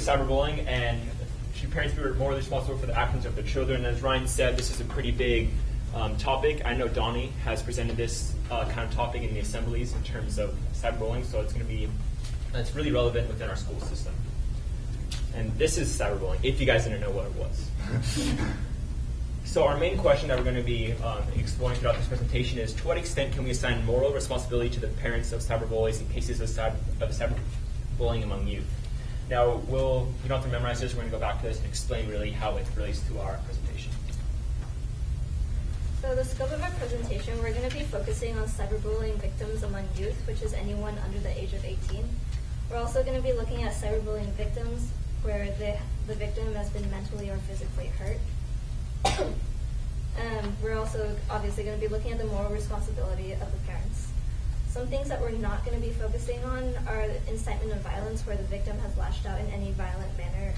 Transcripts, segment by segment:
cyberbullying, and parents are more responsible for the actions of their children. As Ryan said, this is a pretty big topic. I know Donnie has presented this kind of topic in the assemblies in terms of cyberbullying, so it's really relevant within our school system. And this is cyberbullying, if you guys didn't know what it was. So our main question that we're going to be exploring throughout this presentation is, to what extent can we assign moral responsibility to the parents of cyberbullies in cases of cyberbullying among youth? Now, you don't have to memorize this. We're going to go back to this and explain really how it relates to our presentation. So the scope of our presentation, we're going to be focusing on cyberbullying victims among youth, which is anyone under the age of 18. We're also going to be looking at cyberbullying victims where the victim has been mentally or physically hurt. We're also obviously going to be looking at the moral responsibility of the parents. Some things that we're not going to be focusing on are incitement of violence, where the victim has lashed out in any violent manner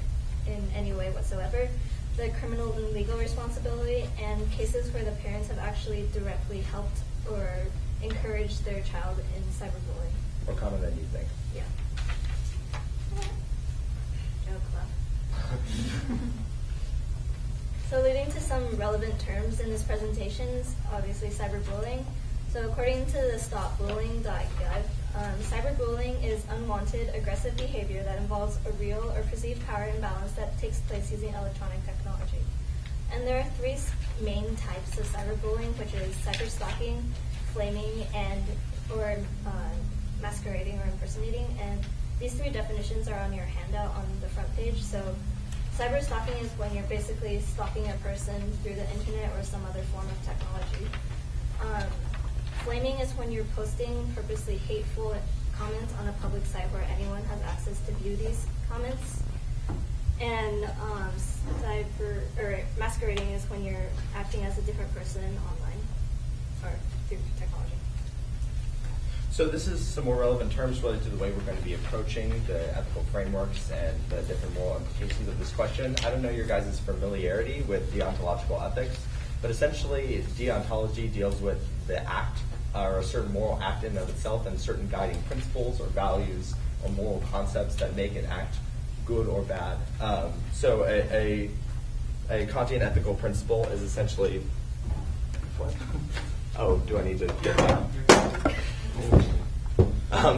in any way whatsoever, the criminal and legal responsibility, and cases where the parents have actually directly helped or encouraged their child in cyberbullying. More common than you think. Yeah. Joke club. So leading to some relevant terms in this presentation is obviously cyberbullying. So according to the stopbullying.gov, cyberbullying is unwanted, aggressive behavior that involves a real or perceived power imbalance that takes place using electronic technology. And there are three main types of cyberbullying, which is cyberstalking, flaming, or masquerading or impersonating. And these three definitions are on your handout on the front page. So cyberstalking is when you're basically stalking a person through the internet or some other form of technology. Flaming is when you're posting purposely hateful comments on a public site where anyone has access to view these comments. And masquerading is when you're acting as a different person online or through technology. So this is some more relevant terms related to the way we're going to be approaching the ethical frameworks and the different moral implications of this question. I don't know your guys' familiarity with deontological ethics, but essentially deontology deals with the act or a certain moral act in and of itself and certain guiding principles or values or moral concepts that make an act good or bad. So a Kantian ethical principle is essentially, what? Oh, do I need to get that?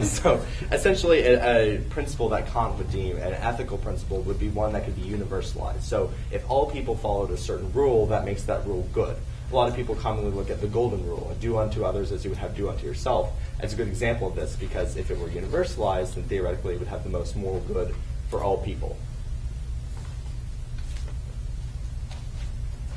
So essentially a principle that Kant would deem an ethical principle would be one that could be universalized. So if all people followed a certain rule, that makes that rule good. A lot of people commonly look at the golden rule, do unto others as you would have do unto yourself, as a good example of this, because if it were universalized, then theoretically it would have the most moral good for all people.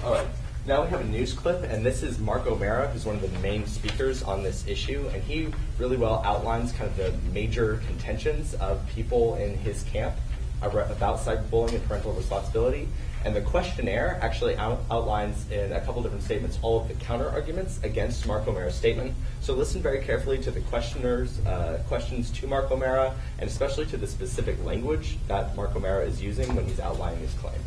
All right. Now we have a news clip, and this is Mark O'Mara, who's one of the main speakers on this issue, and he really well outlines kind of the major contentions of people in his camp about cyberbullying and parental responsibility. And the questionnaire actually outlines in a couple different statements all of the counter-arguments against Mark O'Mara's statement. So listen very carefully to the questioner's questions to Mark O'Mara, and especially to the specific language that Mark O'Mara is using when he's outlining his claims.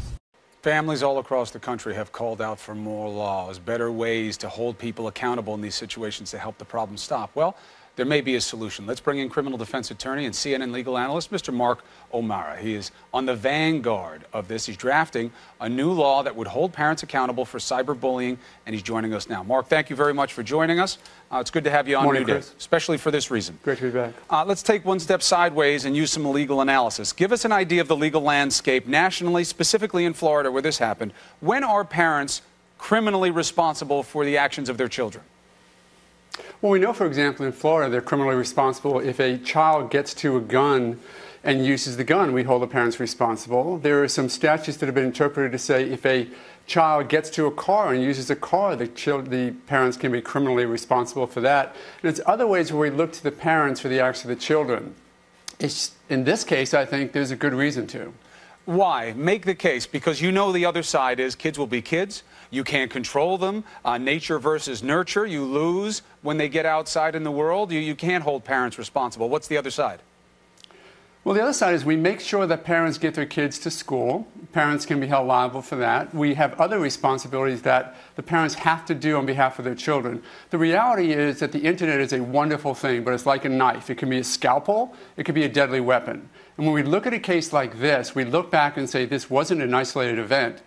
Families all across the country have called out for more laws, better ways to hold people accountable in these situations to help the problem stop. Well, there may be a solution. Let's bring in criminal defense attorney and CNN legal analyst, Mr. Mark O'Mara. He is on the vanguard of this. He's drafting a new law that would hold parents accountable for cyberbullying, and he's joining us now. Mark, thank you very much for joining us. It's good to have you on New Day, especially for this reason. Great to be back. Let's take one step sideways and use some legal analysis. Give us an idea of the legal landscape nationally, specifically in Florida where this happened. When are parents criminally responsible for the actions of their children? Well, we know, for example, in Florida, they're criminally responsible if a child gets to a gun and uses the gun. We hold the parents responsible. There are some statutes that have been interpreted to say if a child gets to a car and uses a car, the parents can be criminally responsible for that. And it's other ways where we look to the parents for the acts of the children. In this case, I think there's a good reason to. Why? Make the case, because you know the other side is kids will be kids. You can't control them. Nature versus nurture. You lose when they get outside in the world. You can't hold parents responsible. What's the other side? Well, the other side is we make sure that parents get their kids to school. Parents can be held liable for that. We have other responsibilities that the parents have to do on behalf of their children. The reality is that the internet is a wonderful thing, but it's like a knife. It can be a scalpel. It can be a deadly weapon. And when we look at a case like this, we look back and say this wasn't an isolated event.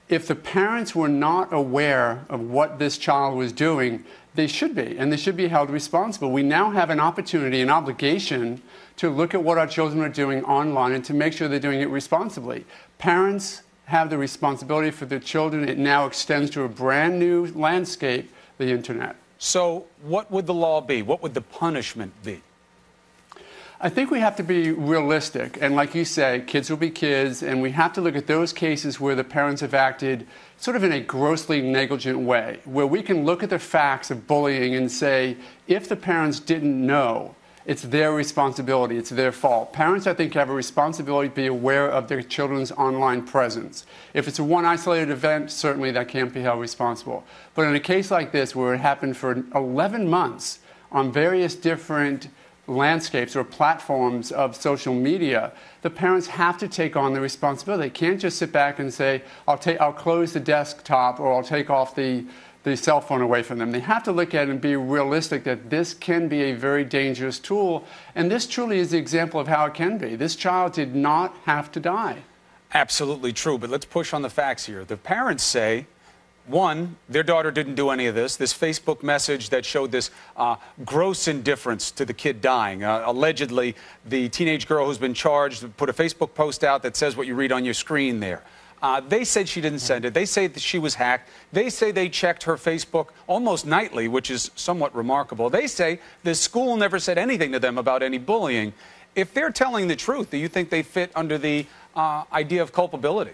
If the parents were not aware of what this child was doing, they should be, and they should be held responsible. We now have an opportunity, an obligation to look at what our children are doing online and to make sure they're doing it responsibly. Parents have the responsibility for their children. It now extends to a brand new landscape, the internet. So what would the law be? What would the punishment be? I think we have to be realistic. And like you say, kids will be kids, and we have to look at those cases where the parents have acted sort of in a grossly negligent way, where we can look at the facts of bullying and say, if the parents didn't know, it's their responsibility, it's their fault. Parents, I think, have a responsibility to be aware of their children's online presence. If it's a one isolated event, certainly that can't be held responsible. But in a case like this, where it happened for 11 months on various different landscapes or platforms of social media, the parents have to take on the responsibility. They can't just sit back and say, I'll close the desktop or I'll take off the cell phone away from them. They have to look at it and be realistic that this can be a very dangerous tool, and this truly is the example of how it can be. This child did not have to die. Absolutely true, but let's push on the facts here. The parents say, one, their daughter didn't do any of this. This Facebook message that showed this gross indifference to the kid dying. Allegedly, the teenage girl who's been charged put a Facebook post out that says what you read on your screen there. They said she didn't send it. They say that she was hacked. They say they checked her Facebook almost nightly, which is somewhat remarkable. They say the school never said anything to them about any bullying. If they're telling the truth, do you think they fit under the idea of culpability?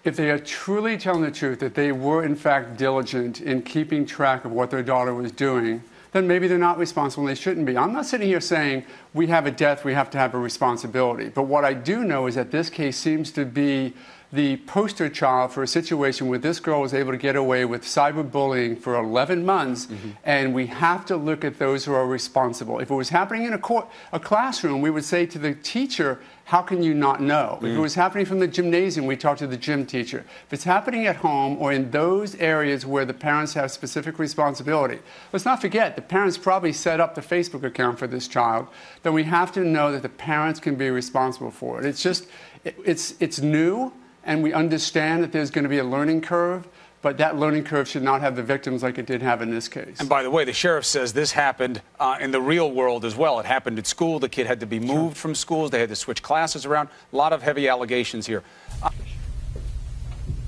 If they are truly telling the truth, that they were in fact diligent in keeping track of what their daughter was doing, then maybe they're not responsible and they shouldn't be. I'm not sitting here saying we have a death, we have to have a responsibility. But what I do know is that this case seems to be the poster child for a situation where this girl was able to get away with cyberbullying for 11 months, and we have to look at those who are responsible. If it was happening in a classroom, we would say to the teacher, how can you not know? If it was happening from the gymnasium, we talk to the gym teacher. If it's happening at home or in those areas where the parents have specific responsibility, let's not forget, the parents probably set up the Facebook account for this child, then we have to know that the parents can be responsible for it. It's just, it's new, and we understand that there's going to be a learning curve, but that learning curve should not have the victims like it did have in this case. And by the way, the sheriff says this happened in the real world as well. It happened at school. The kid had to be moved from schools. They had to switch classes around. A lot of heavy allegations here.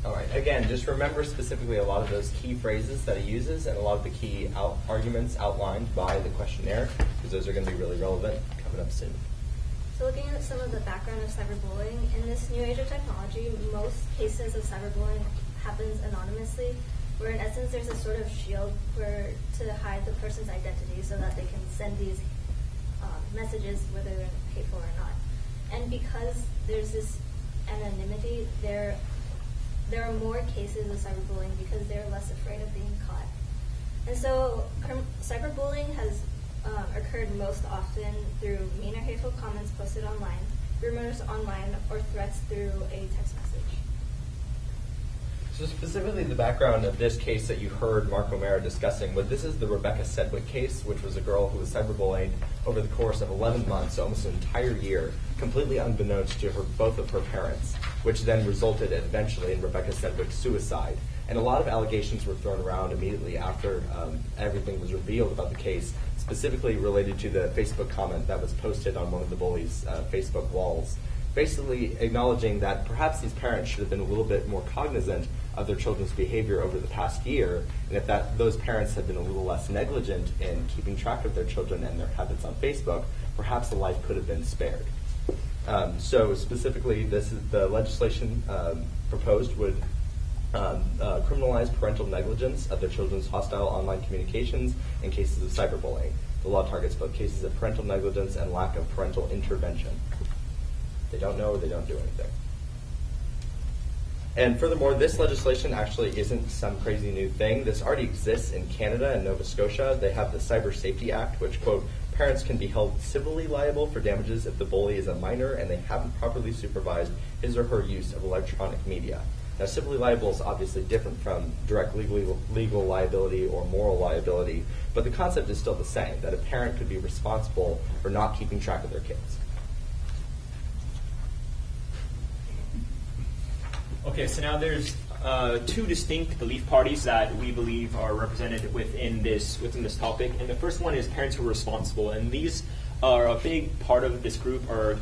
All right. Again, just remember specifically a lot of those key phrases that he uses and a lot of the key arguments outlined by the questionnaire, because those are going to be really relevant coming up soon. So looking at some of the background of cyberbullying, in this new age of technology, most cases of cyberbullying happens anonymously, where in essence there's a sort of shield to hide the person's identity so that they can send these messages, whether they're hateful or not. And because there's this anonymity, there are more cases of cyberbullying because they're less afraid of being caught. And so cyberbullying has occurred most often through mean or hateful comments posted online, rumors online, or threats through a text message. So specifically the background of this case that you heard Mark O'Mara discussing, this is the Rebecca Sedgwick case, which was a girl who was cyberbullied over the course of 11 months, so almost an entire year, completely unbeknownst to both of her parents, which then resulted eventually in Rebecca Sedgwick's suicide. And a lot of allegations were thrown around immediately after everything was revealed about the case, specifically related to the Facebook comment that was posted on one of the bullies' Facebook walls, basically acknowledging that perhaps these parents should have been a little bit more cognizant of their children's behavior over the past year, and if those parents had been a little less negligent in keeping track of their children and their habits on Facebook, perhaps the life could have been spared. So specifically, this is the legislation proposed would criminalize parental negligence of their children's hostile online communications in cases of cyberbullying. The law targets both cases of parental negligence and lack of parental intervention. They don't know or they don't do anything. And furthermore, this legislation actually isn't some crazy new thing. This already exists in Canada and Nova Scotia. They have the Cyber Safety Act, which, quote, parents can be held civilly liable for damages if the bully is a minor and they haven't properly supervised his or her use of electronic media. Now, civilly liable is obviously different from direct legal liability or moral liability, but the concept is still the same, that a parent could be responsible for not keeping track of their kids. Okay, so now there's two distinct belief parties that we believe are represented within this topic, and the first one is parents who are responsible, and these are a big part of this group are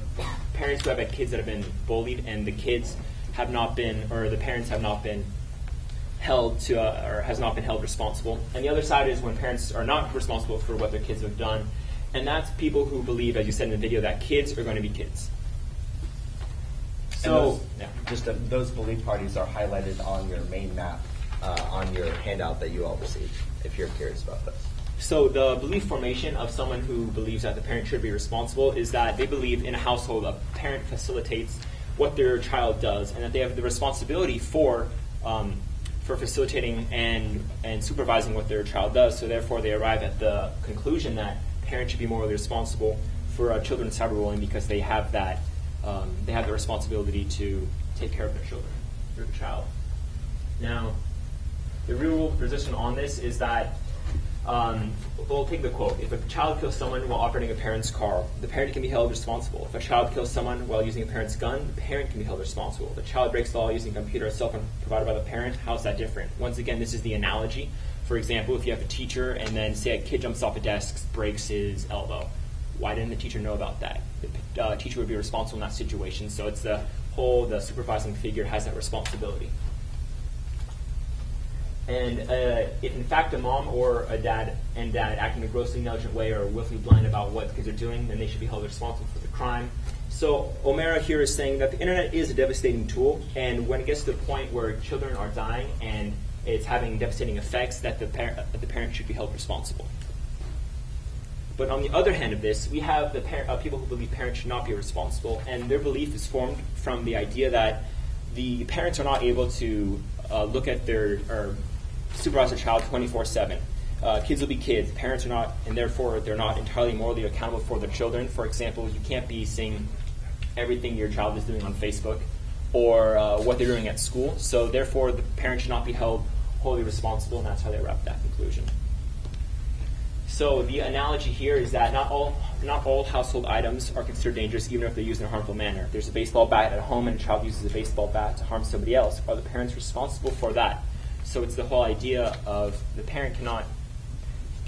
parents who have had kids that have been bullied, and the kids have not been, or the parents have not been held to, or has not been held responsible. And the other side is when parents are not responsible for what their kids have done, and that's people who believe, as you said in the video, that kids are going to be kids. So, those belief parties are highlighted on your main map, on your handout that you all received, if you're curious about this. So the belief formation of someone who believes that the parent should be responsible is that they believe in a household a parent facilitates what their child does, and that they have the responsibility for facilitating and supervising what their child does. So therefore, they arrive at the conclusion that parents should be morally responsible for children's cyberbullying because they have that. They have the responsibility to take care of their children, their child. Now, the real position on this is that, we'll take the quote, if a child kills someone while operating a parent's car, the parent can be held responsible. If a child kills someone while using a parent's gun, the parent can be held responsible. If a child breaks the law using a computer or cell phone provided by the parent, how is that different? Once again, this is the analogy. For example, if you have a teacher and then say a kid jumps off a desk, breaks his elbow, why didn't the teacher know about that? The teacher would be responsible in that situation. So it's the supervising figure has that responsibility. And if in fact a mom or a dad act in a grossly negligent way or willfully blind about what the kids are doing, then they should be held responsible for the crime. So O'Mara here is saying that the internet is a devastating tool, and when it gets to the point where children are dying and it's having devastating effects, that the parent should be held responsible. But on the other hand of this, we have the people who believe parents should not be responsible, and their belief is formed from the idea that the parents are not able to look at or supervise their child 24/7. Kids will be kids. Parents are not, and therefore they're not entirely morally accountable for their children. For example, you can't be seeing everything your child is doing on Facebook or what they're doing at school. So therefore, the parent should not be held wholly responsible, and that's how they arrive at that conclusion. So the analogy here is that not all household items are considered dangerous, even if they're used in a harmful manner. If there's a baseball bat at home and a child uses a baseball bat to harm somebody else, are the parents responsible for that? So it's the whole idea of the parent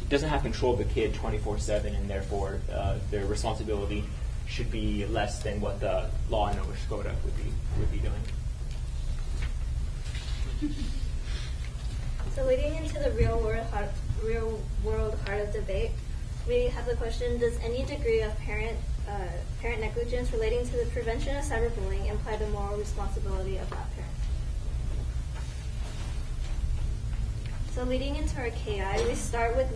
doesn't have control of the kid 24/7, and therefore their responsibility should be less than what the law in Nova Scotia would be doing. So leading into the real world heart of debate, we have the question: does any degree of parent negligence relating to the prevention of cyberbullying imply the moral responsibility of that parent? So leading into our KI, we start with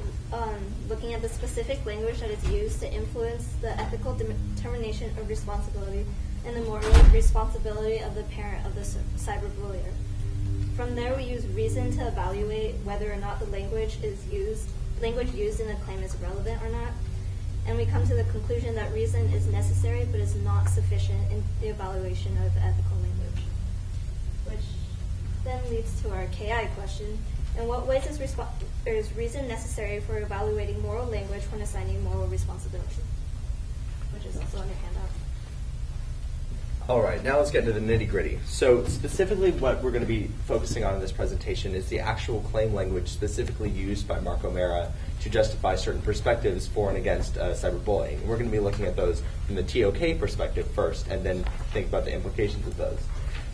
looking at the specific language that is used to influence the ethical determination of responsibility and the moral responsibility of the parent of the cyberbullier. From there, we use reason to evaluate whether or not the language used in the claim is relevant or not. And we come to the conclusion that reason is necessary but is not sufficient in the evaluation of ethical language. Which then leads to our KI question. In what ways is reason necessary for evaluating moral language when assigning moral responsibility? Which is also on your handout. All right, now let's get into the nitty-gritty. So specifically what we're going to be focusing on in this presentation is the actual claim language specifically used by Mark O'Mara to justify certain perspectives for and against cyberbullying. We're going to be looking at those from the TOK perspective first, and then think about the implications of those.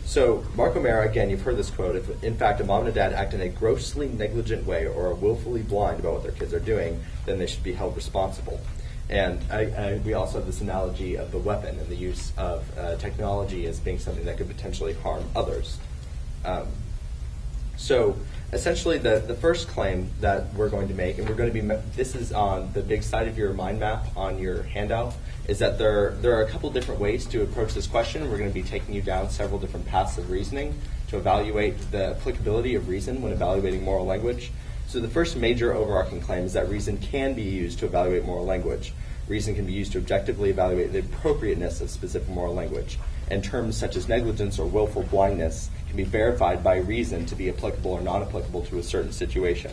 So Mark O'Mara, again, you've heard this quote: if in fact a mom and a dad act in a grossly negligent way or are willfully blind about what their kids are doing, then they should be held responsible. And we also have this analogy of the weapon and the use of technology as being something that could potentially harm others. So essentially the first claim that we're going to make, and this is on the big side of your mind map on your handout, is that there are a couple different ways to approach this question. We're going to be taking you down several different paths of reasoning to evaluate the applicability of reason when evaluating moral language. So the first major overarching claim is that reason can be used to evaluate moral language. Reason can be used to objectively evaluate the appropriateness of specific moral language. And terms such as negligence or willful blindness can be verified by reason to be applicable or non-applicable to a certain situation.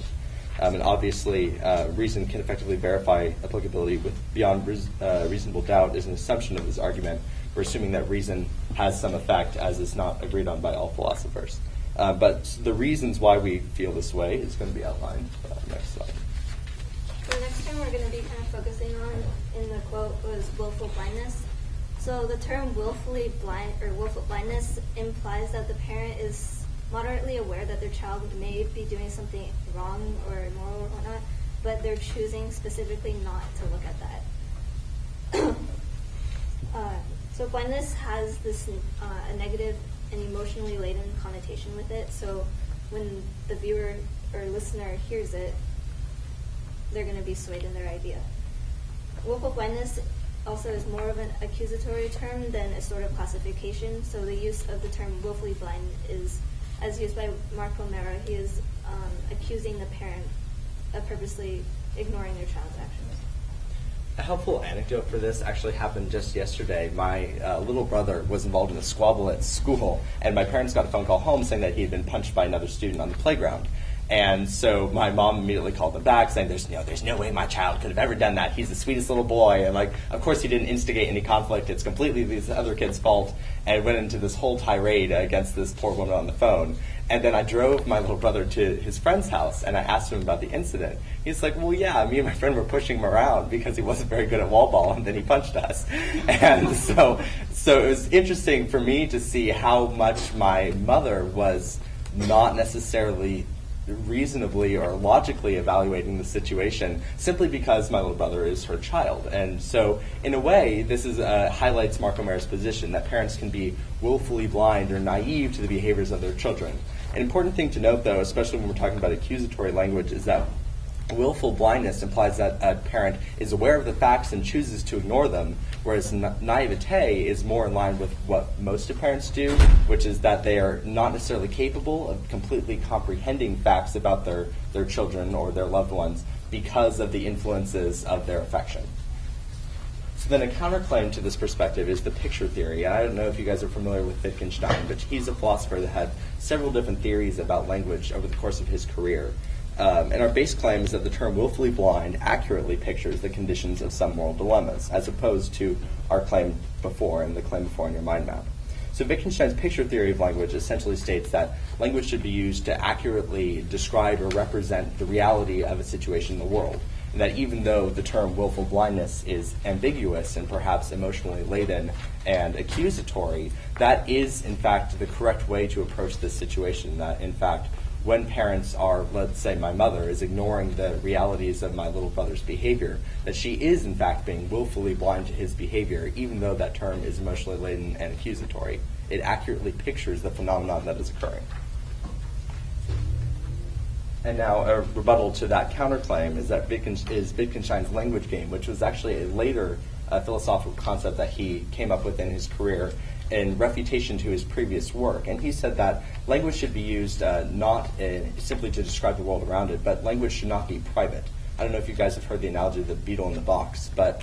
And obviously, reason can effectively verify applicability with beyond reasonable doubt is an assumption of this argument. we're assuming that reason has some effect, as is not agreed on by all philosophers. But the reasons why we feel this way is going to be outlined. Next slide. The next term we're going to be kind of focusing on in the quote was willful blindness. So the term willfully blind or willful blindness implies that the parent is moderately aware that their child may be doing something wrong or immoral or whatnot, but they're choosing specifically not to look at that. So blindness has this a negative and emotionally laden connotation with it. So when the viewer or listener hears it, they're going to be swayed in their idea. Willful blindness also is more of an accusatory term than a sort of classification. So the use of the term willfully blind is, as used by Mark O'Mara, he is accusing the parent of purposely ignoring their child's actions. A helpful anecdote for this actually happened just yesterday. My little brother was involved in a squabble at school, and my parents got a phone call home saying that he had been punched by another student on the playground. And so my mom immediately called them back saying, there's no way my child could have ever done that. He's the sweetest little boy. And of course he didn't instigate any conflict. It's completely this other kid's fault. And went into this whole tirade against this poor woman on the phone. And then I drove my little brother to his friend's house, and I asked him about the incident. He's like, well, yeah, me and my friend were pushing him around because he wasn't very good at wall ball, and then he punched us. And so it was interesting for me to see how much my mother was not necessarily reasonably or logically evaluating the situation simply because my little brother is her child. And so in a way, this is highlights Mark O'Mara's position that parents can be willfully blind or naive to the behaviors of their children. An important thing to note, though, especially when we're talking about accusatory language, is that willful blindness implies that a parent is aware of the facts and chooses to ignore them, whereas naivete is more in line with what most of parents do, which is that they are not necessarily capable of completely comprehending facts about their children or their loved ones because of the influences of their affection. So then a counterclaim to this perspective is the picture theory. I don't know if you guys are familiar with Wittgenstein, but he's a philosopher that had several different theories about language over the course of his career. And our base claim is that the term willfully blind accurately pictures the conditions of some moral dilemmas, as opposed to our claim before and the claim before in your mind map. So Wittgenstein's picture theory of language essentially states that language should be used to accurately describe or represent the reality of a situation in the world. And that even though the term willful blindness is ambiguous and perhaps emotionally laden and accusatory, that is, in fact, the correct way to approach this situation. That, in fact, when parents are, let's say my mother is ignoring the realities of my little brother's behavior, that she is in fact being willfully blind to his behavior, even though that term is emotionally laden and accusatory. It accurately pictures the phenomenon that is occurring. And now a rebuttal to that counterclaim is that Wittgenstein's language game, which was actually a later philosophical concept that he came up with in his career in refutation to his previous work. And he said that language should be used not simply to describe the world around it, but language should not be private. I don't know if you guys have heard the analogy of the beetle in the box, but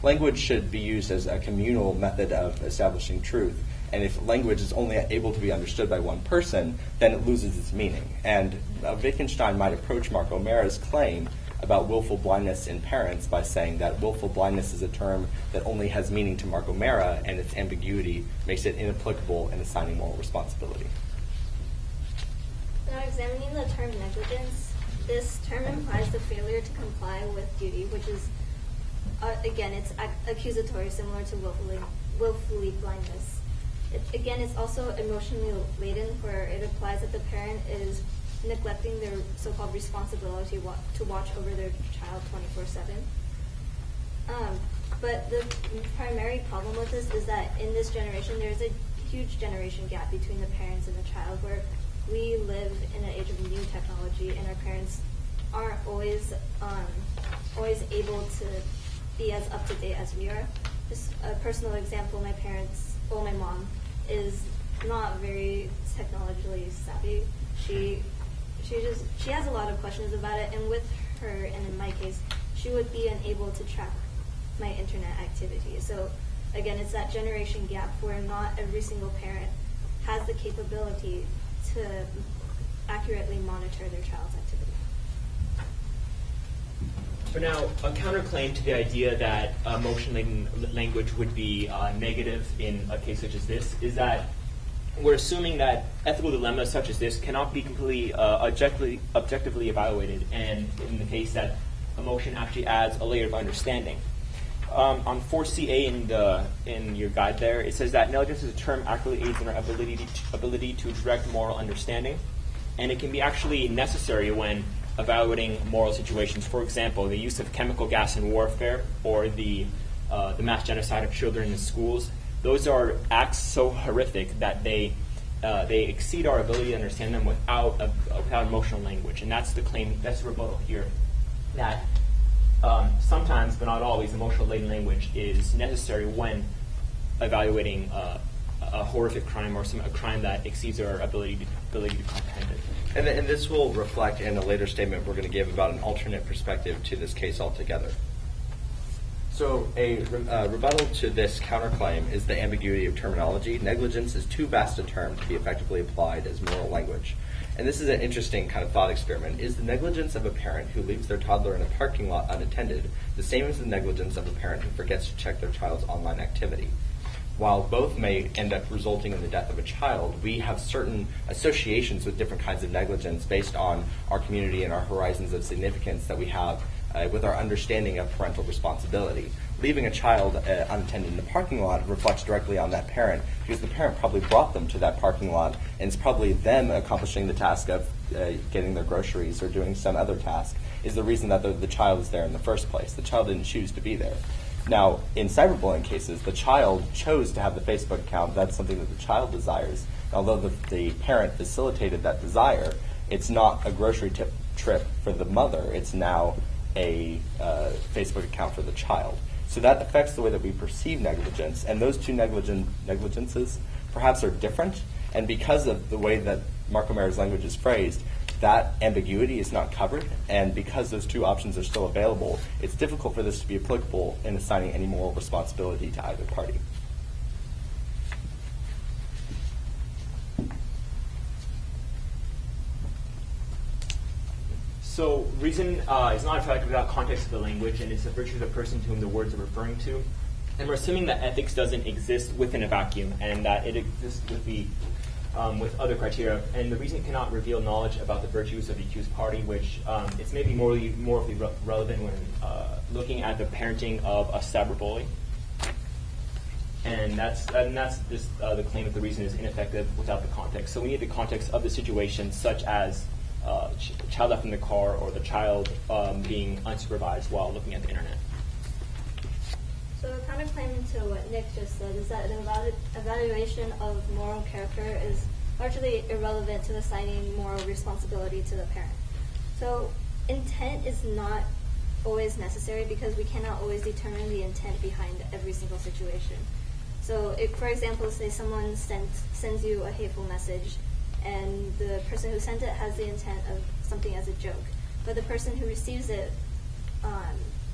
language should be used as a communal method of establishing truth. And if language is only able to be understood by one person, then it loses its meaning. And Wittgenstein might approach Mark O'Mara's claim about willful blindness in parents by saying that willful blindness is a term that only has meaning to Mark O'Mara, and its ambiguity makes it inapplicable in assigning moral responsibility. Now, examining the term negligence, this term implies the failure to comply with duty, which is, again, it's accusatory, similar to willfully blindness. It's also emotionally laden, where it implies that the parent is neglecting their so-called responsibility to watch over their child 24/7. But the primary problem with this is that in this generation, there's a huge generation gap between the parents and the child, where we live in an age of new technology, and our parents aren't always able to be as up to date as we are. Just a personal example: my mom is not very technologically savvy. She has a lot of questions about it, and with her, and in my case, she would be unable to track my internet activity. So again, it's that generation gap where not every single parent has the capability to accurately monitor their child's activity. For now, a counterclaim to the idea that emotion-laden language would be negative in a case such as this is that we're assuming that ethical dilemmas such as this cannot be completely objectively evaluated, and in the case that emotion actually adds a layer of understanding. On 4CA in your guide there, it says that negligence is a term accurately aids in our ability to direct moral understanding, and it can be actually necessary when evaluating moral situations. For example, the use of chemical gas in warfare or the mass genocide of children in schools. Those are acts so horrific that they exceed our ability to understand them without emotional language, and that's the claim. That's the rebuttal here. That sometimes, but not always, emotional-laden language is necessary when evaluating a horrific crime or a crime that exceeds our ability to comprehend it. And this will reflect in a later statement we're going to give about an alternate perspective to this case altogether. So a rebuttal to this counterclaim is the ambiguity of terminology. Negligence is too vast a term to be effectively applied as moral language. And this is an interesting kind of thought experiment. Is the negligence of a parent who leaves their toddler in a parking lot unattended the same as the negligence of a parent who forgets to check their child's online activity? While both may end up resulting in the death of a child, we have certain associations with different kinds of negligence based on our community and our horizons of significance that we have with our understanding of parental responsibility. Leaving a child unattended in the parking lot reflects directly on that parent because the parent probably brought them to that parking lot, and it's probably them accomplishing the task of getting their groceries or doing some other task is the reason that the child is there in the first place. The child didn't choose to be there. Now, in cyberbullying cases, the child chose to have the Facebook account. That's something that the child desires. Although the parent facilitated that desire, it's not a grocery trip for the mother. It's now a Facebook account for the child. So that affects the way that we perceive negligence, and those two negligences perhaps are different, and because of the way that Mark O'Mara's language is phrased, that ambiguity is not covered, and because those two options are still available, it's difficult for this to be applicable in assigning any moral responsibility to either party. So reason is not attractive without context of the language, and it's a virtue of the person to whom the words are referring to. And we're assuming that ethics doesn't exist within a vacuum, and that it exists with other criteria. And the reason it cannot reveal knowledge about the virtues of the accused party, which it's maybe morally relevant when looking at the parenting of a cyberbully. And that's just the claim that the reason is ineffective without the context. So we need the context of the situation, such as child left in the car or the child being unsupervised while looking at the internet. So a counterclaim to what Nick just said is that an evaluation of moral character is largely irrelevant to assigning moral responsibility to the parent. So intent is not always necessary because we cannot always determine the intent behind every single situation. So if, for example, say someone sends you a hateful message and the person who sent it has the intent of something as a joke, but the person who receives it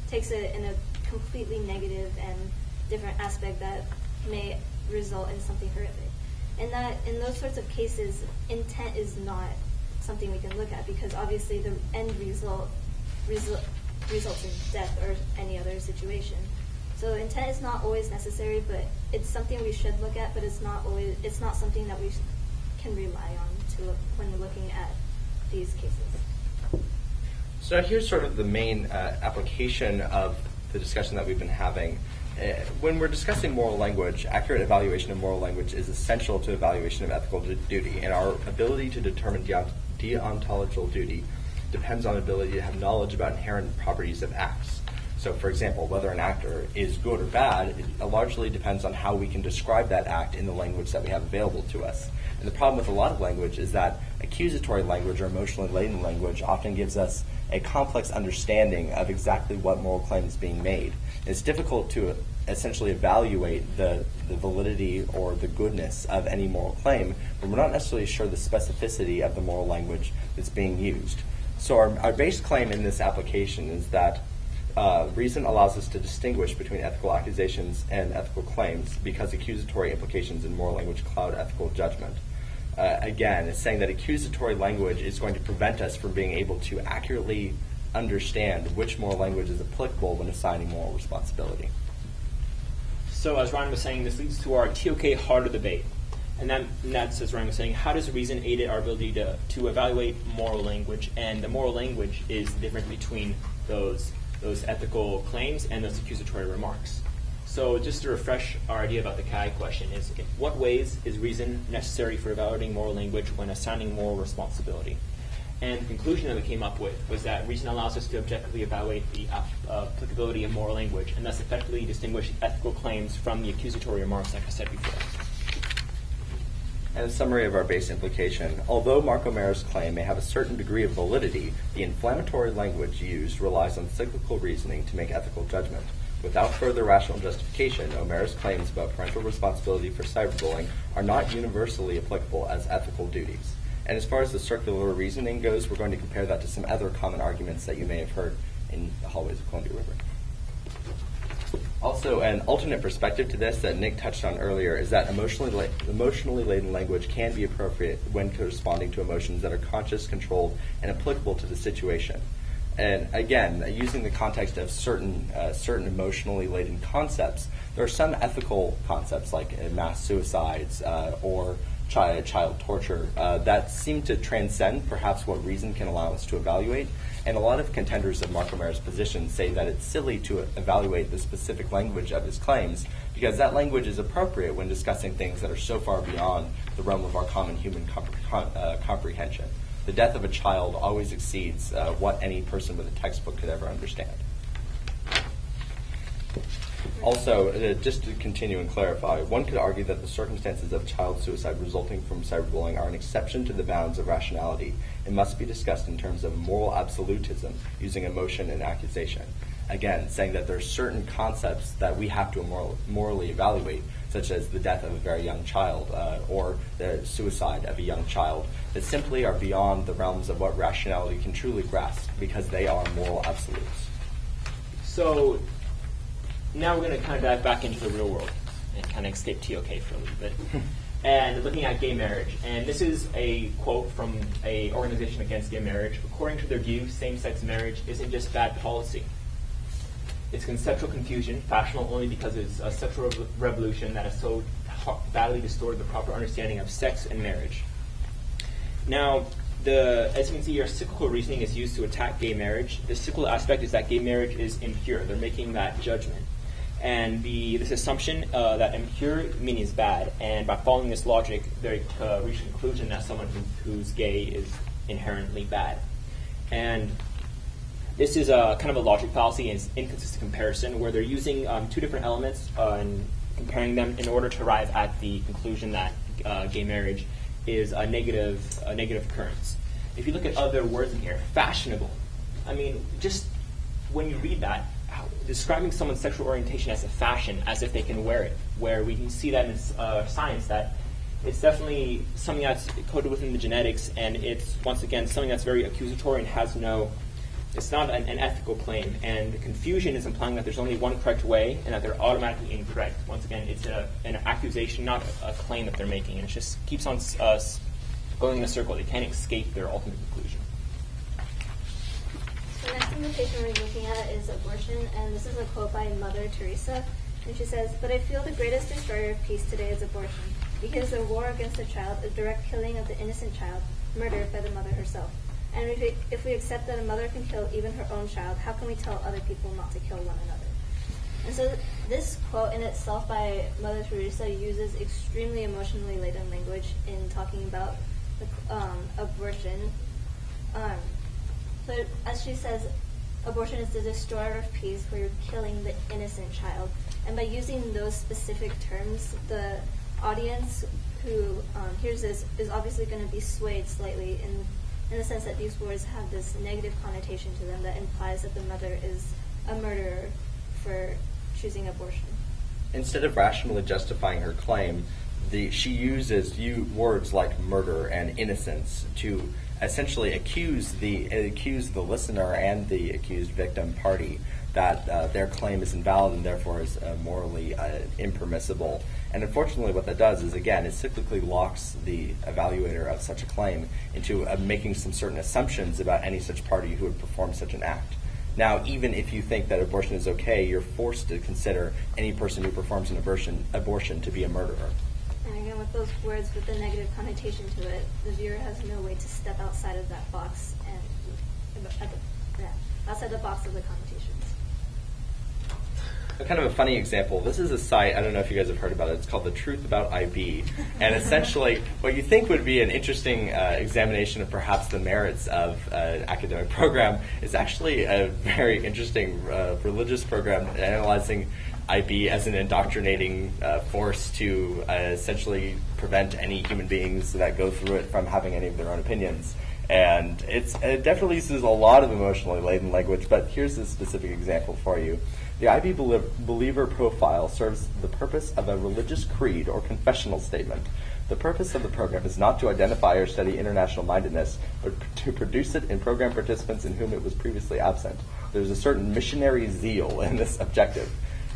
takes it in a completely negative and different aspect that may result in something horrific. And in those sorts of cases, intent is not something we can look at because obviously the end result results in death or any other situation. So intent is not always necessary, but it's something we should look at, but it's not something that we can rely on when looking at these cases. So here's sort of the main application of the discussion that we've been having. When we're discussing moral language, accurate evaluation of moral language is essential to evaluation of ethical duty, and our ability to determine deontological duty depends on ability to have knowledge about inherent properties of acts. So, for example, whether an actor is good or bad, it largely depends on how we can describe that act in the language that we have available to us. And the problem with a lot of language is that accusatory language or emotionally laden language often gives us a complex understanding of exactly what moral claim is being made. It's difficult to essentially evaluate the validity or the goodness of any moral claim when we're not necessarily sure the specificity of the moral language that's being used. So our base claim in this application is that reason allows us to distinguish between ethical accusations and ethical claims because accusatory implications in moral language cloud ethical judgment. Again, it's saying that accusatory language is going to prevent us from being able to accurately understand which moral language is applicable when assigning moral responsibility. So as Ryan was saying, this leads to our TOK harder debate. And that's, as Ryan was saying, how does reason aid our ability to evaluate moral language? And the moral language is the difference between those ethical claims and those accusatory remarks. So just to refresh our idea about the CAG question is, in what ways is reason necessary for evaluating moral language when assigning moral responsibility? And the conclusion that we came up with was that reason allows us to objectively evaluate the applicability of moral language and thus effectively distinguish ethical claims from the accusatory remarks, like I said before. And a summary of our base implication. Although Mark O'Mara's claim may have a certain degree of validity, the inflammatory language used relies on cyclical reasoning to make ethical judgment. Without further rational justification, O'Mara's claims about parental responsibility for cyberbullying are not universally applicable as ethical duties. And as far as the circular reasoning goes, we're going to compare that to some other common arguments that you may have heard in the hallways of Columbia River. Also, an alternate perspective to this that Nick touched on earlier is that emotionally laden language can be appropriate when corresponding to emotions that are conscious, controlled, and applicable to the situation. And again, using the context of certain emotionally laden concepts, there are some ethical concepts like mass suicides or child torture that seem to transcend perhaps what reason can allow us to evaluate. And a lot of contenders of Mark O'Mara's position say that it's silly to evaluate the specific language of his claims because that language is appropriate when discussing things that are so far beyond the realm of our common human comprehension. The death of a child always exceeds what any person with a textbook could ever understand. Also, just to continue and clarify, one could argue that the circumstances of child suicide resulting from cyberbullying are an exception to the bounds of rationality and must be discussed in terms of moral absolutism using emotion and accusation. Again, saying that there are certain concepts that we have to morally evaluate, such as the death of a very young child or the suicide of a young child, that simply are beyond the realms of what rationality can truly grasp because they are moral absolutes. So now we're going to kind of dive back into the real world and kind of escape TOK for a little bit. And looking at gay marriage. And this is a quote from an organization against gay marriage. According to their view, same-sex marriage isn't just bad policy. It's conceptual confusion, fashionable only because it's a sexual revolution that has so badly distorted the proper understanding of sex and marriage. Now, as you can see here, cyclical reasoning is used to attack gay marriage. The cyclical aspect is that gay marriage is impure. They're making that judgment. And this assumption that impure meaning is bad, and by following this logic, they reach the conclusion that someone who's gay is inherently bad. And this is a kind of a logic fallacy and inconsistent comparison, where they're using two different elements and comparing them in order to arrive at the conclusion that gay marriage is a negative occurrence. If you look at other words in here, fashionable. I mean, just when you read that, describing someone's sexual orientation as a fashion, as if they can wear it, where we can see that in science, that it's definitely something that's coded within the genetics, and it's, once again, something that's very accusatory and has it's not an ethical claim. And the confusion is implying that there's only one correct way and that they're automatically incorrect. Once again, it's an accusation, not a claim that they're making, and it just keeps on going in a circle. They can't escape their ultimate conclusion. The next implication we're looking at is abortion, and this is a quote by Mother Teresa, and she says, "But I feel the greatest destroyer of peace today is abortion, because a war against a child, a direct killing of the innocent child, murdered by the mother herself. And if we accept that a mother can kill even her own child, how can we tell other people not to kill one another?" And so this quote in itself by Mother Teresa uses extremely emotionally laden language in talking about abortion. But as she says, abortion is the destroyer of peace, where you're killing the innocent child. And by using those specific terms, the audience who hears this is obviously going to be swayed slightly in the sense that these words have this negative connotation to them that implies that the mother is a murderer for choosing abortion. Instead of rationally justifying her claim, she uses words like murder and innocence to essentially accuse the listener and the accused victim party that their claim is invalid and therefore is morally impermissible. And unfortunately what that does is, again, it cyclically locks the evaluator of such a claim into making some certain assumptions about any such party who would perform such an act. Now, even if you think that abortion is okay, you're forced to consider any person who performs an abortion to be a murderer. And again, with those words with the negative connotation to it, the viewer has no way to step outside of that box and outside the box of the connotations. Kind of a funny example. This is a site, I don't know if you guys have heard about it, it's called The Truth About IB. And essentially, what you think would be an interesting examination of perhaps the merits of an academic program is actually a very interesting religious program analyzing IB as an indoctrinating force to essentially prevent any human beings that go through it from having any of their own opinions. And it definitely uses a lot of emotionally laden language, but here's a specific example for you. The IB believer profile serves the purpose of a religious creed or confessional statement. The purpose of the program is not to identify or study international mindedness, but to produce it in program participants in whom it was previously absent. There's a certain missionary zeal in this objective.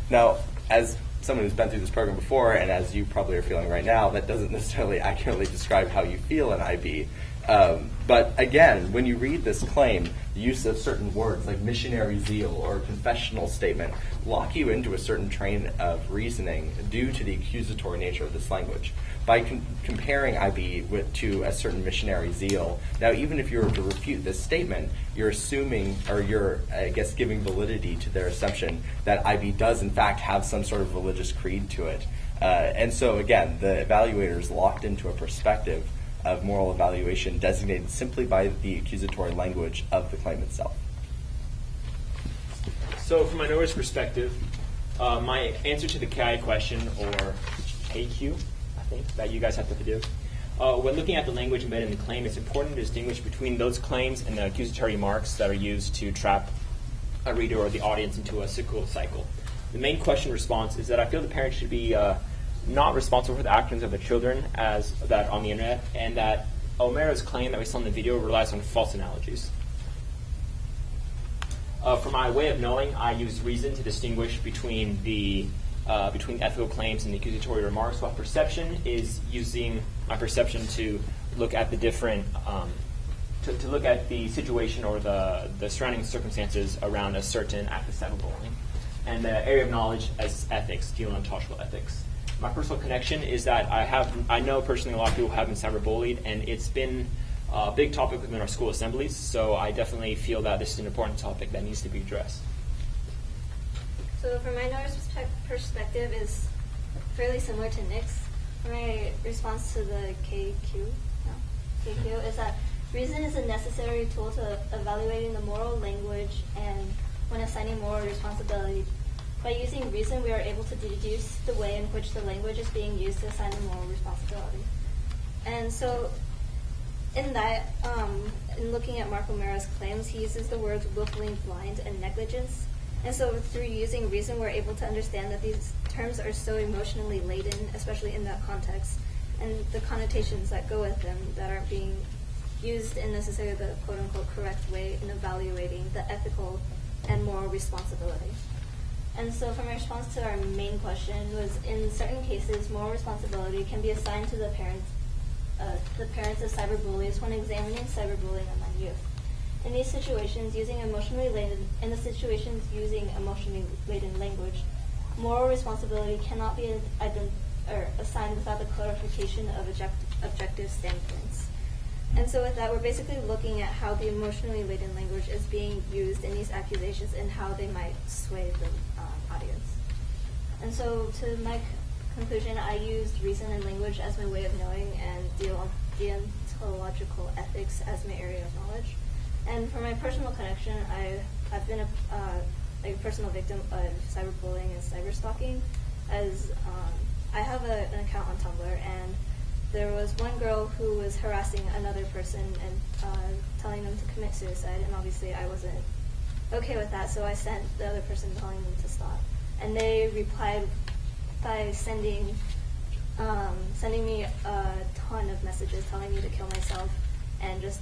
Now, as someone who's been through this program before, and as you probably are feeling right now, that doesn't necessarily accurately describe how you feel in IB. But again, when you read this claim, the use of certain words like missionary zeal or confessional statement lock you into a certain train of reasoning due to the accusatory nature of this language. By comparing IB to a certain missionary zeal, now even if you were to refute this statement, you're assuming, or you're, I guess, giving validity to their assumption that IB does in fact have some sort of religious creed to it. And so again, the evaluator is locked into a perspective of moral evaluation designated simply by the accusatory language of the claim itself. So from my knowledge perspective, my answer to the KI question, or KQ, I think, that you guys have to do, when looking at the language embedded in the claim, it's important to distinguish between those claims and the accusatory remarks that are used to trap a reader or the audience into a cycle. The main question response is that I feel the parents should be not responsible for the actions of the children as that on the internet, and that O'Mara's claim that we saw in the video relies on false analogies. For my way of knowing, I use reason to distinguish between the ethical claims and the accusatory remarks, while perception is using my perception to look at the different, to look at the situation or the surrounding circumstances around a certain act of cyberbullying, and the area of knowledge as ethics, deontological ethics. My personal connection is that I know personally a lot of people have been cyberbullied, and it's been a big topic within our school assemblies, so I definitely feel that this is an important topic that needs to be addressed. So from my perspective is fairly similar to Nick's. My response to the KQ is that reason is a necessary tool to evaluating the moral language and when assigning moral responsibility. By using reason, we are able to deduce the way in which the language is being used to assign the moral responsibility. And so in that, in looking at Mark O'Mara's claims, he uses the words willfully blind and negligence. And so through using reason, we're able to understand that these terms are so emotionally laden, especially in that context, and the connotations that go with them that aren't being used in necessarily the quote-unquote correct way in evaluating the ethical and moral responsibility. And so for my response to our main question was, in certain cases, moral responsibility can be assigned to the parents of cyberbullies when examining cyberbullying among youth. In these situations, using emotionally laden language, moral responsibility cannot be assigned without the clarification of objective standpoints. And so with that, we're basically looking at how the emotionally laden language is being used in these accusations and how they might sway the audience. And so to my conclusion, I used reason and language as my way of knowing and deontological ethics as my area of knowledge. And for my personal connection, I've been a personal victim of cyberbullying and cyberstalking, as I have an account on Tumblr, and there was one girl who was harassing another person and telling them to commit suicide, and obviously I wasn't okay with that, so I sent the other person telling them to stop. And they replied by sending me a ton of messages telling me to kill myself, and just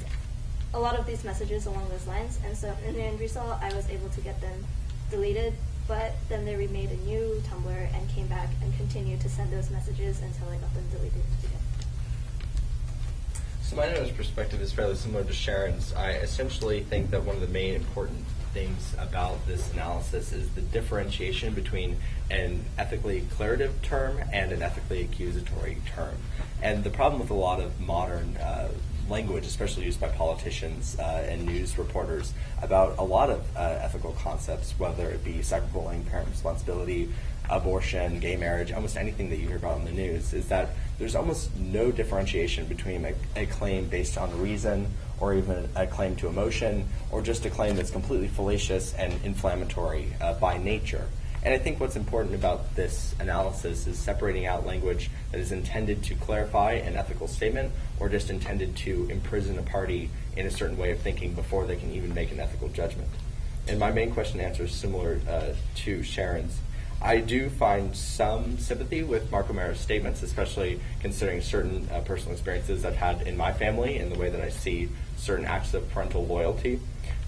a lot of these messages along those lines. And so in the end result, I was able to get them deleted but then they remade a new Tumblr and came back and continued to send those messages until I got them deleted again. So my notice perspective is fairly similar to Sharon's. I essentially think that one of the main important things about this analysis is the differentiation between an ethically declarative term and an ethically accusatory term. And the problem with a lot of modern language, especially used by politicians and news reporters, about a lot of ethical concepts, whether it be cyberbullying, parent responsibility, abortion, gay marriage, almost anything that you hear about in the news, is that there's almost no differentiation between a claim based on reason or even a claim to emotion or just a claim that's completely fallacious and inflammatory by nature. And I think what's important about this analysis is separating out language that is intended to clarify an ethical statement or just intended to imprison a party in a certain way of thinking before they can even make an ethical judgment. And my main question answer is similar to Sharon's. I do find some sympathy with Mark O'Mara's statements, especially considering certain personal experiences I've had in my family and the way that I see certain acts of parental loyalty.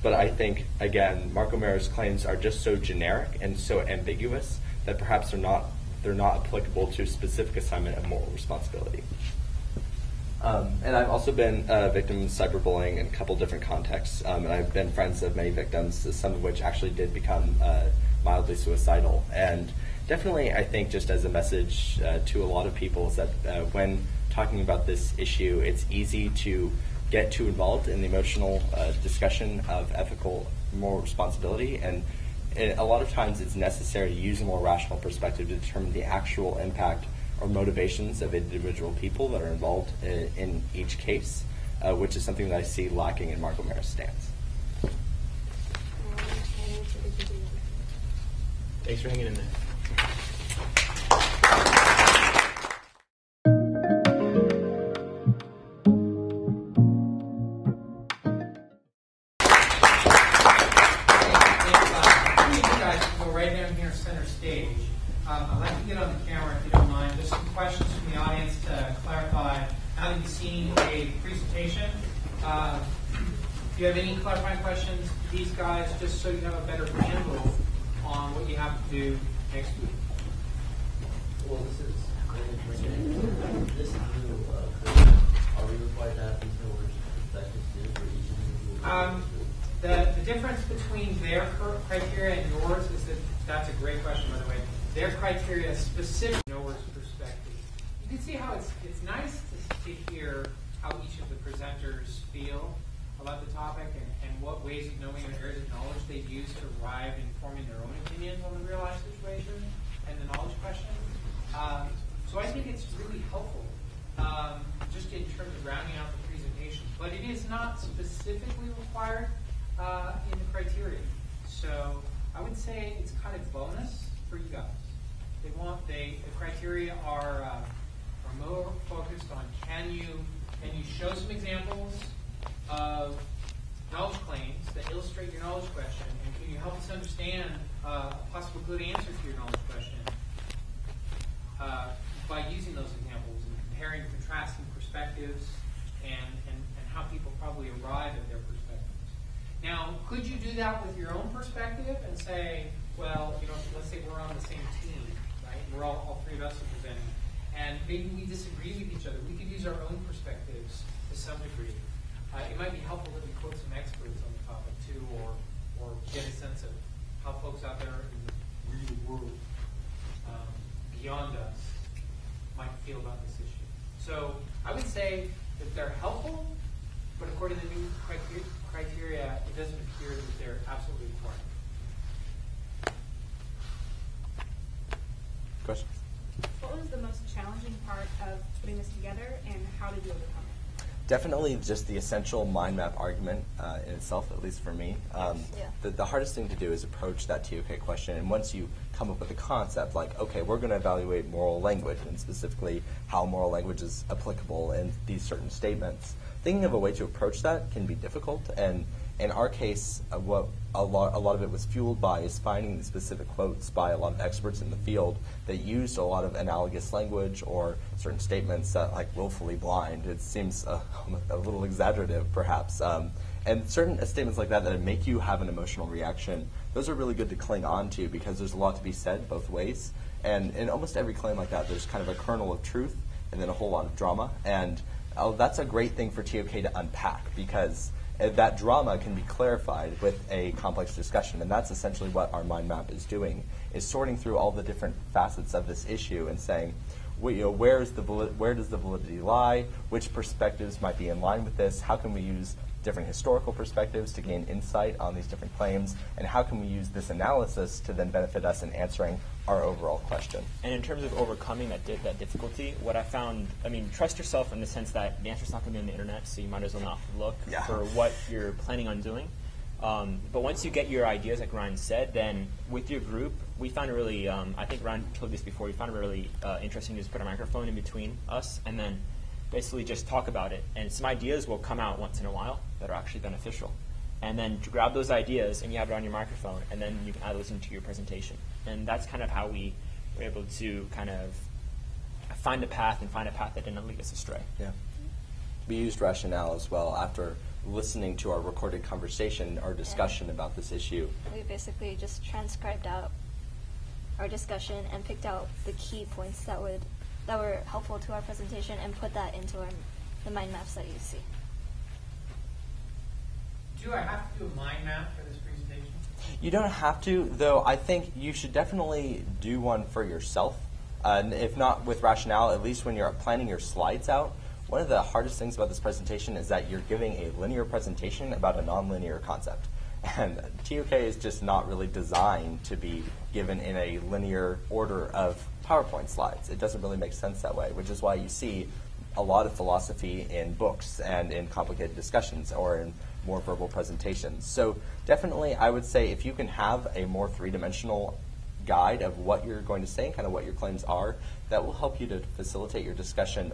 But I think, again, Mark O'Mara's claims are just so generic and so ambiguous that perhaps they're not applicable to a specific assignment of moral responsibility. And I've also been a victim of cyberbullying in a couple different contexts, and I've been friends of many victims, some of which actually did become mildly suicidal. And definitely, I think, just as a message to a lot of people, is that when talking about this issue, it's easy to get too involved in the emotional discussion of ethical moral responsibility, and a lot of times it's necessary to use a more rational perspective to determine the actual impact or motivations of individual people that are involved in each case, which is something that I see lacking in Mark O'Mara's stance. Thanks for hanging in there. Right down here, center stage. I'd like to get on the camera, if you don't mind. Just some questions from the audience to clarify. Having seen a presentation, if you have any clarifying questions, these guys, just so you have a better handle on what you have to do next week. Well, this is this new are we required to have these numbers perspectives for each individual? The difference between their criteria and yours is that's a great question, by the way. Their criteria is specific to yours perspective. You can see how it's nice to hear how each of the presenters feel about the topic and what ways of knowing and areas of knowledge they've used to arrive in forming their own opinions on the real life situation and the knowledge question. So I think it's really helpful just in terms of rounding out the presentation. But it is not specifically required in the criteria. So I would say it's kind of bonus for you guys. The criteria are more focused on can you show some examples of knowledge claims that illustrate your knowledge question, and can you help us understand a possible good answer to your knowledge question by using those examples and comparing and contrasting perspectives and how people probably arrive at their perspectives. Now, could you do that with your own perspective and say, well, let's say we're on the same team, right? We're all three of us are presenting, and maybe we disagree with each other. We could use our own perspectives to some degree. It might be helpful that we quote some experts on the topic too, or get a sense of how folks out there in the real world beyond us might feel about this issue. So I would say that they're helpful, but according to the new criteria, it doesn't appear that they're absolutely required. Questions? What was the most challenging part of putting this together, and how did you overcome it? Definitely just the essential mind map argument in itself, at least for me. The hardest thing to do is approach that TOK question, and once you come up with a concept like, okay, we're going to evaluate moral language, and specifically how moral language is applicable in these certain statements, thinking of a way to approach that can be difficult, and in our case, what a lot of it was fueled by is finding the specific quotes by a lot of experts in the field that used a lot of analogous language or certain statements that, like willfully blind, it seems a little exaggerative perhaps, And certain statements like that make you have an emotional reaction, those are really good to cling on to because there's a lot to be said both ways. And in almost every claim like that, there's kind of a kernel of truth and then a whole lot of drama. And that's a great thing for TOK to unpack because that drama can be clarified with a complex discussion. And that's essentially what our mind map is doing, is sorting through all the different facets of this issue and saying, where does the validity lie? Which perspectives might be in line with this? How can we use different historical perspectives to gain insight on these different claims? And how can we use this analysis to then benefit us in answering our overall question? And in terms of overcoming that difficulty, what I found, trust yourself in the sense that the answer's not going to be on the internet, so you might as well not look for what you're planning on doing. But once you get your ideas, like Ryan said, then with your group, we found it really, I think Ryan told this before, we found it really interesting to just put a microphone in between us and then basically just talk about it. And some ideas will come out once in a while that are actually beneficial. And then to grab those ideas and you have it on your microphone, and then you can add those into your presentation. And that's kind of how we were able to kind of find a path that didn't lead us astray. Yeah. We used rationale as well after listening to our recorded conversation, our discussion about this issue. We basically just transcribed out our discussion and picked out the key points that were helpful to our presentation and put that into the mind maps that you see. Do I have to do a mind map for this presentation? You don't have to, though I think you should definitely do one for yourself. If not with rationale, at least when you're planning your slides out. One of the hardest things about this presentation is that you're giving a linear presentation about a nonlinear concept. And TOK is just not really designed to be given in a linear order of PowerPoint slides. It doesn't really make sense that way, which is why you see a lot of philosophy in books and in complicated discussions or in more verbal presentations. So definitely I would say if you can have a more three-dimensional guide of what you're going to say and kind of what your claims are, that will help you to facilitate your discussion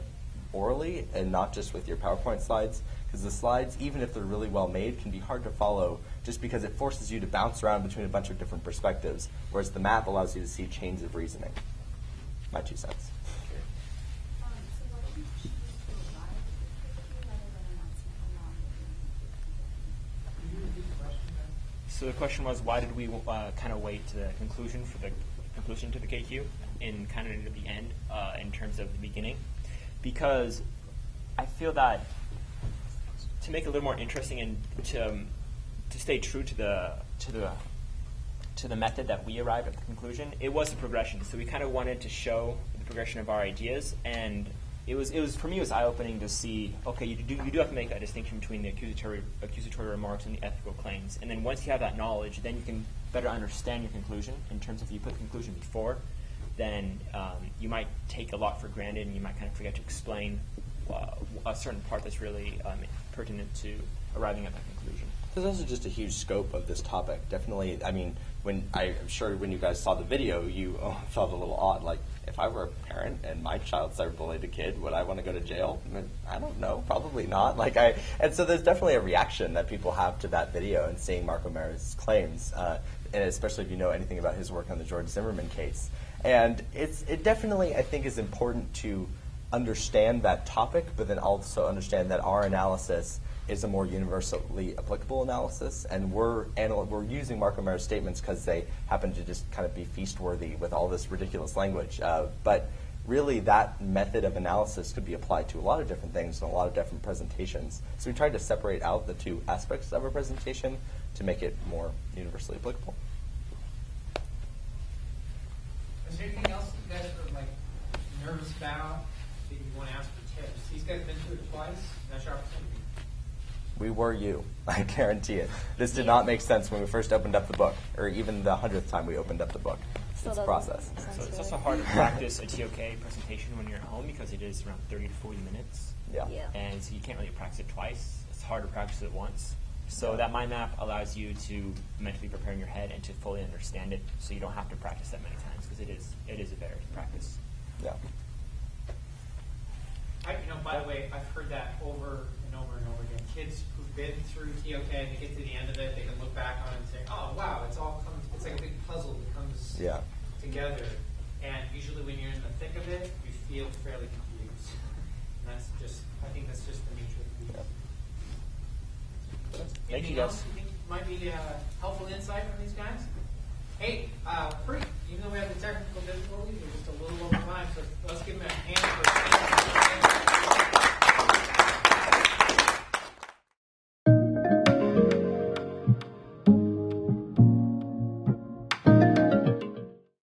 orally and not just with your PowerPoint slides, because the slides, even if they're really well made, can be hard to follow just because it forces you to bounce around between a bunch of different perspectives, whereas the map allows you to see chains of reasoning. My 2 cents. So the question was, why did we kind of wait to the conclusion for the conclusion to the KQ and kind of to the end in terms of the beginning? Because I feel that to make it a little more interesting and to stay true to the method that we arrived at the conclusion, it was a progression. So we kind of wanted to show the progression of our ideas, and it was for me, it was eye-opening to see, okay, you do have to make a distinction between the accusatory remarks and the ethical claims. And then once you have that knowledge, then you can better understand your conclusion. In terms of if you put the conclusion before, then you might take a lot for granted, and you might kind of forget to explain a certain part that's really pertinent to arriving at that conclusion. There's also just a huge scope of this topic. Definitely, I'm sure when you guys saw the video, you felt a little odd. Like, if I were a parent and my child cyberbullied a kid, would I want to go to jail? I don't know, probably not. And so there's definitely a reaction that people have to that video and seeing Mark O'Mara's claims, and especially if you know anything about his work on the George Zimmerman case. And it definitely, I think, is important to understand that topic, but then also understand that our analysis is a more universally applicable analysis, and we're using Mark O'Mara's statements because they happen to just kind of be feast-worthy with all this ridiculous language. But really, that method of analysis could be applied to a lot of different things and a lot of different presentations. So we tried to separate out the two aspects of our presentation to make it more universally applicable. Is there anything else you guys are nervous about that you want to ask for tips? These guys have been through it twice. That's your opportunity. We were you. I guarantee it. This did not make sense when we first opened up the book, or even the 100th time we opened up the book. It's a process. So it's also hard to practice a TOK presentation when you're at home because it is around 30 to 40 minutes. Yeah. And so you can't really practice it twice. It's hard to practice it once. So that mind map allows you to mentally prepare in your head and to fully understand it, so you don't have to practice that many times because it is a better practice. Yeah. By the way, I've heard that over and over and over again. Kids who've been through TOK and they get to the end of it, they can look back on it and say, "Oh, wow, it's like a big puzzle that comes together." And usually, when you're in the thick of it, you feel fairly confused. And I think that's just the nature of the beast. Thank you, Anything guys. else you think might be helpful insight from these guys? Hey, even though we have the technical difficulties, we're just a little over time, so let's give them a hand for